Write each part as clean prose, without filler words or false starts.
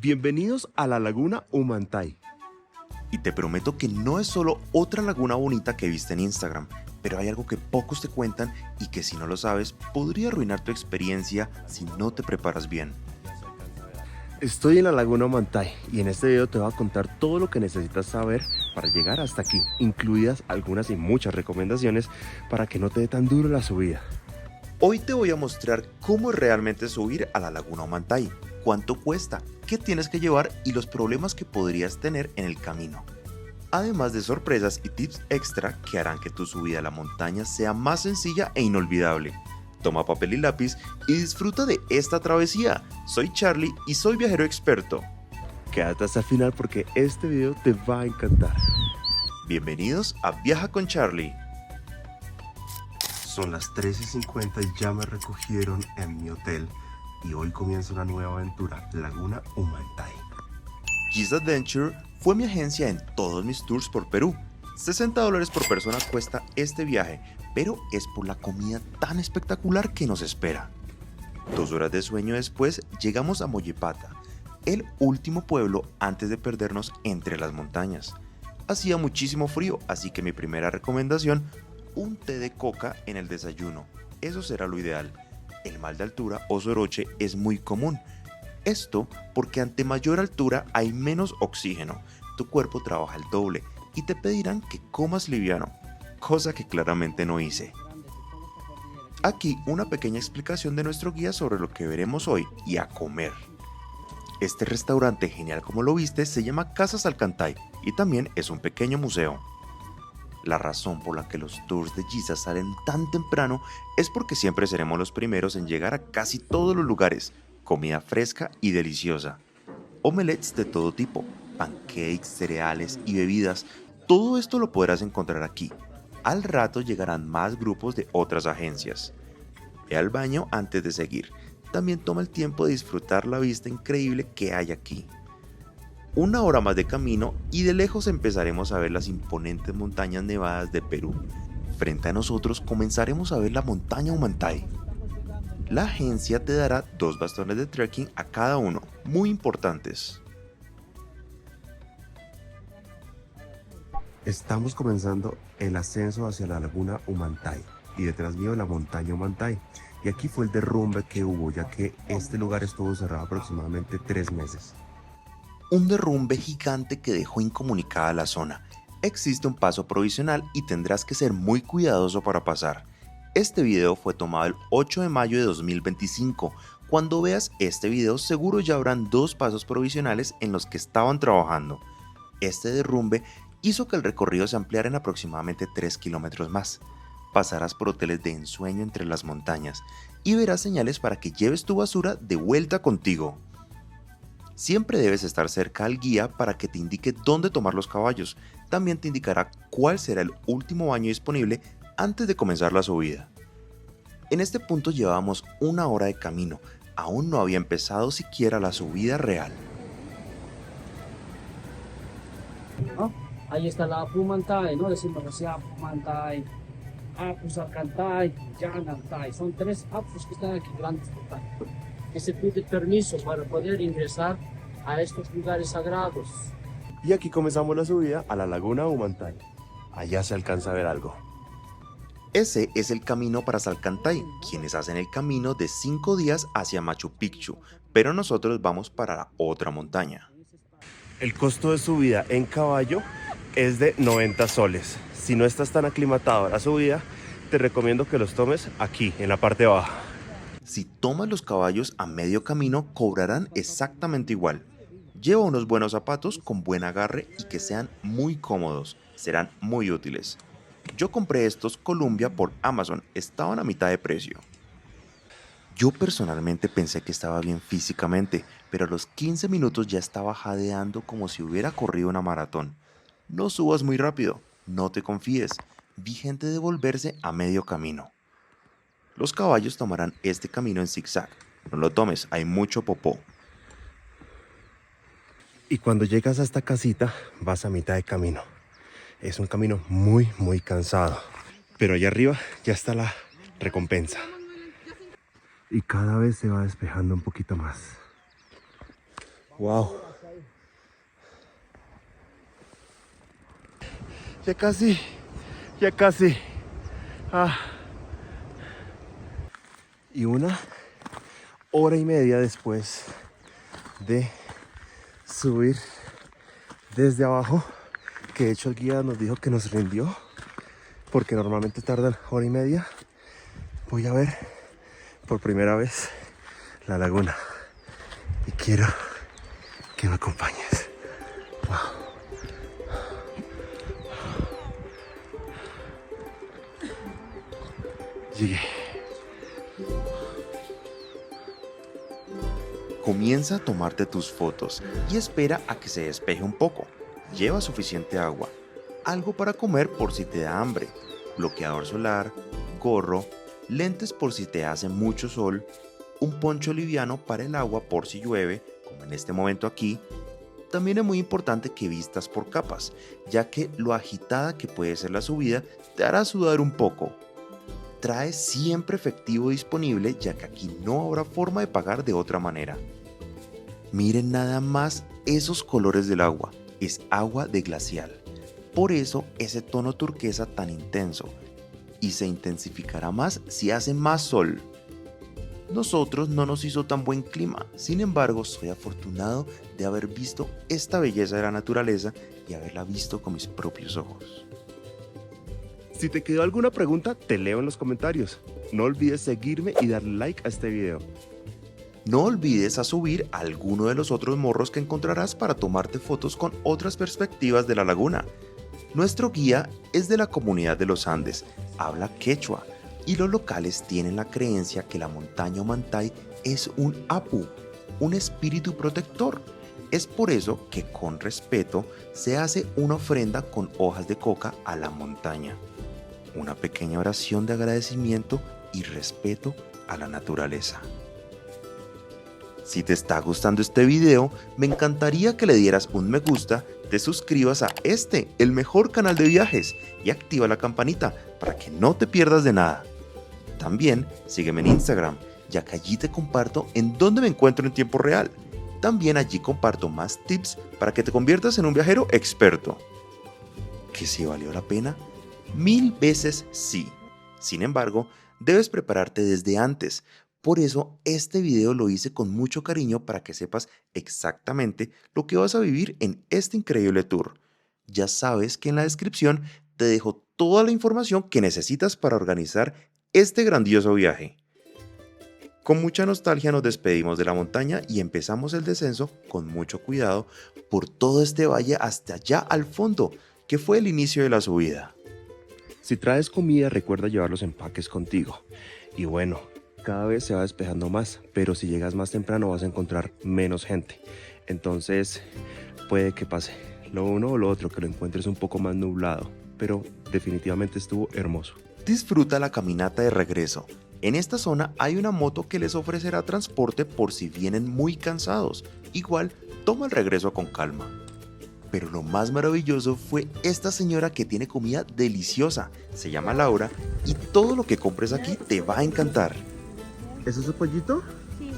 Bienvenidos a la Laguna Humantay. Y te prometo que no es solo otra laguna bonita que viste en Instagram, pero hay algo que pocos te cuentan y que si no lo sabes podría arruinar tu experiencia si no te preparas bien. Estoy en la Laguna Humantay y en este video te voy a contar todo lo que necesitas saber para llegar hasta aquí, incluidas algunas y muchas recomendaciones para que no te dé tan duro la subida. Hoy te voy a mostrar cómo es realmente subir a la Laguna Humantay, cuánto cuesta, qué tienes que llevar y los problemas que podrías tener en el camino. Además de sorpresas y tips extra que harán que tu subida a la montaña sea más sencilla e inolvidable. Toma papel y lápiz y disfruta de esta travesía. Soy Charlie y soy viajero experto. Quédate hasta el final porque este video te va a encantar. Bienvenidos a Viaja con Charlie. Son las 13:50 y ya me recogieron en mi hotel y hoy comienza una nueva aventura, Laguna Humantay. Giz Adventure fue mi agencia en todos mis tours por Perú. $60 por persona cuesta este viaje, pero es por la comida tan espectacular que nos espera. 2 horas de sueño después llegamos a Mollepata, el último pueblo antes de perdernos entre las montañas. Hacía muchísimo frío, así que mi primera recomendación, un té de coca en el desayuno. Eso será lo ideal. El mal de altura o soroche es muy común. Esto porque ante mayor altura hay menos oxígeno, tu cuerpo trabaja el doble y te pedirán que comas liviano, cosa que claramente no hice. Aquí una pequeña explicación de nuestro guía sobre lo que veremos hoy y a comer. Este restaurante genial como lo viste se llama Casa Salcantay y también es un pequeño museo. La razón por la que los tours de Giza salen tan temprano es porque siempre seremos los primeros en llegar a casi todos los lugares, comida fresca y deliciosa. Omelets de todo tipo, pancakes, cereales y bebidas, todo esto lo podrás encontrar aquí. Al rato llegarán más grupos de otras agencias. Ve al baño antes de seguir. También toma el tiempo de disfrutar la vista increíble que hay aquí. 1 hora más de camino y de lejos empezaremos a ver las imponentes montañas nevadas de Perú. Frente a nosotros comenzaremos a ver la montaña Humantay. La agencia te dará 2 bastones de trekking a cada uno, muy importantes. Estamos comenzando el ascenso hacia la Laguna Humantay y detrás mío la montaña Humantay. Y aquí fue el derrumbe que hubo, ya que este lugar estuvo cerrado aproximadamente 3 meses. Un derrumbe gigante que dejó incomunicada la zona. Existe un paso provisional y tendrás que ser muy cuidadoso para pasar. Este video fue tomado el 8 de mayo de 2025. Cuando veas este video seguro ya habrán 2 pasos provisionales en los que estaban trabajando. Este derrumbe hizo que el recorrido se ampliara en aproximadamente 3 kilómetros más. Pasarás por hoteles de ensueño entre las montañas y verás señales para que lleves tu basura de vuelta contigo. Siempre debes estar cerca al guía para que te indique dónde tomar los caballos. También te indicará cuál será el último baño disponible antes de comenzar la subida. En este punto llevábamos 1 hora de camino. Aún no había empezado siquiera la subida real. ¿No? Ahí está la Humantay, ¿no? Decimos así, Humantay, Apus Alcantay, Yanantay. Son 3 apus que están aquí grandes. Que se pide permiso para poder ingresar a estos lugares sagrados. Y aquí comenzamos la subida a la Laguna Humantay. Allá se alcanza a ver algo. Ese es el camino para Salcantay, quienes hacen el camino de 5 días hacia Machu Picchu, pero nosotros vamos para la otra montaña. El costo de subida en caballo es de 90 soles. Si no estás tan aclimatado a la subida, te recomiendo que los tomes aquí, en la parte baja. Si tomas los caballos a medio camino, cobrarán exactamente igual. Lleva unos buenos zapatos con buen agarre y que sean muy cómodos, serán muy útiles. Yo compré estos Columbia por Amazon, estaban a mitad de precio. Yo personalmente pensé que estaba bien físicamente, pero a los 15 minutos ya estaba jadeando como si hubiera corrido una maratón. No subas muy rápido, no te confíes, vi gente devolverse a medio camino. Los caballos tomarán este camino en zigzag. No lo tomes, hay mucho popó. Y cuando llegas a esta casita, vas a mitad de camino. Es un camino muy cansado. Pero allá arriba ya está la recompensa. Y cada vez se va despejando un poquito más. Wow. Ya casi, ya casi. Y 1 hora y media después de subir desde abajo, que de hecho el guía nos dijo que nos rindió, porque normalmente tardan 1 hora y media, voy a ver por primera vez la laguna y quiero que me acompañes. Wow. Llegué. Comienza a tomarte tus fotos y espera a que se despeje un poco. Lleva suficiente agua, algo para comer por si te da hambre, bloqueador solar, gorro, lentes por si te hace mucho sol, un poncho liviano para el agua por si llueve, como en este momento aquí. También es muy importante que vistas por capas, ya que lo agitada que puede ser la subida te hará sudar un poco. Trae siempre efectivo disponible, ya que aquí no habrá forma de pagar de otra manera. Miren nada más esos colores del agua, es agua de glacial. Por eso ese tono turquesa tan intenso, y se intensificará más si hace más sol. Nosotros no nos hizo tan buen clima, sin embargo soy afortunado de haber visto esta belleza de la naturaleza y haberla visto con mis propios ojos. Si te quedó alguna pregunta, te leo en los comentarios. No olvides seguirme y darle like a este video. No olvides a subir a alguno de los otros morros que encontrarás para tomarte fotos con otras perspectivas de la laguna. Nuestro guía es de la comunidad de los Andes, habla quechua, y los locales tienen la creencia que la montaña Ollantay es un apu, un espíritu protector. Es por eso que con respeto se hace una ofrenda con hojas de coca a la montaña. Una pequeña oración de agradecimiento y respeto a la naturaleza. Si te está gustando este video, me encantaría que le dieras un me gusta, te suscribas a el mejor canal de viajes, y activa la campanita para que no te pierdas de nada. También sígueme en Instagram, ya que allí te comparto en dónde me encuentro en tiempo real. También allí comparto más tips para que te conviertas en un viajero experto. ¿Que si valió la pena? 1000 veces sí. Sin embargo, debes prepararte desde antes. Por eso este video lo hice con mucho cariño para que sepas exactamente lo que vas a vivir en este increíble tour. Ya sabes que en la descripción te dejo toda la información que necesitas para organizar este grandioso viaje. Con mucha nostalgia nos despedimos de la montaña y empezamos el descenso con mucho cuidado por todo este valle hasta allá al fondo, que fue el inicio de la subida. Si traes comida, recuerda llevar los empaques contigo. Y bueno, cada vez se va despejando más, pero si llegas más temprano vas a encontrar menos gente. Entonces puede que pase lo uno o lo otro, que lo encuentres un poco más nublado, pero definitivamente estuvo hermoso. Disfruta la caminata de regreso. En esta zona hay una moto que les ofrecerá transporte por si vienen muy cansados. Igual, toma el regreso con calma. Pero lo más maravilloso fue esta señora que tiene comida deliciosa. Se llama Laura y todo lo que compres aquí te va a encantar. ¿Eso es un pollito? Sí.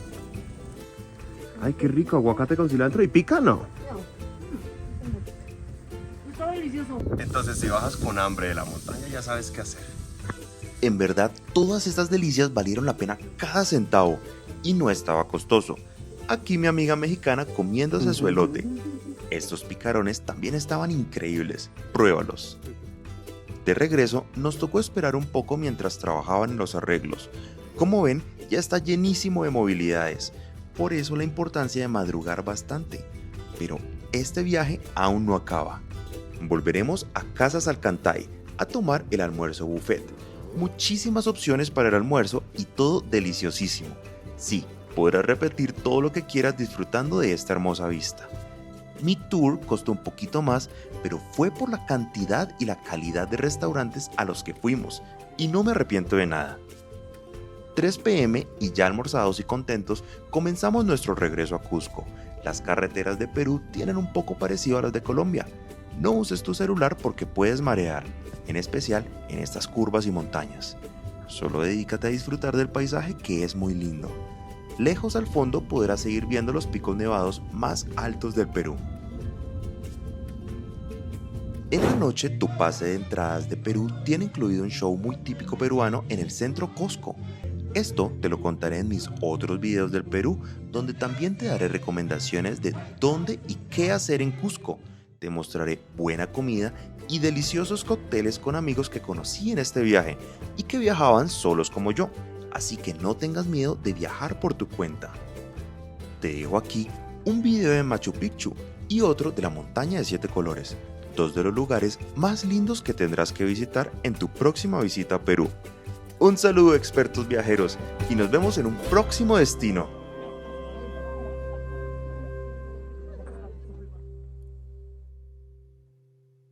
Ay, qué rico, aguacate con cilantro y pica, ¿no? Está delicioso. Entonces, si bajas con hambre de la montaña, ya sabes qué hacer. En verdad, todas estas delicias valieron la pena cada centavo y no estaba costoso. Aquí mi amiga mexicana comiéndose su elote. Estos picarones también estaban increíbles, pruébalos. De regreso, nos tocó esperar un poco mientras trabajaban en los arreglos. Como ven, ya está llenísimo de movilidades, por eso la importancia de madrugar bastante. Pero este viaje aún no acaba. Volveremos a Casas Alcantay a tomar el almuerzo buffet. Muchísimas opciones para el almuerzo y todo deliciosísimo. Sí, podrás repetir todo lo que quieras disfrutando de esta hermosa vista. Mi tour costó un poquito más, pero fue por la cantidad y la calidad de restaurantes a los que fuimos, y no me arrepiento de nada. 3 p.m. y ya almorzados y contentos, comenzamos nuestro regreso a Cusco. Las carreteras de Perú tienen un poco parecido a las de Colombia. No uses tu celular porque puedes marear, en especial en estas curvas y montañas. Solo dedícate a disfrutar del paisaje, que es muy lindo. Lejos al fondo podrás seguir viendo los picos nevados más altos del Perú. En la noche, tu pase de entradas de Perú tiene incluido un show muy típico peruano en el centro Cusco. Esto te lo contaré en mis otros videos del Perú, donde también te daré recomendaciones de dónde y qué hacer en Cusco. Te mostraré buena comida y deliciosos cócteles con amigos que conocí en este viaje y que viajaban solos como yo, así que no tengas miedo de viajar por tu cuenta. Te dejo aquí un video de Machu Picchu y otro de la montaña de 7 colores, dos de los lugares más lindos que tendrás que visitar en tu próxima visita a Perú. Un saludo, expertos viajeros, y nos vemos en un próximo destino.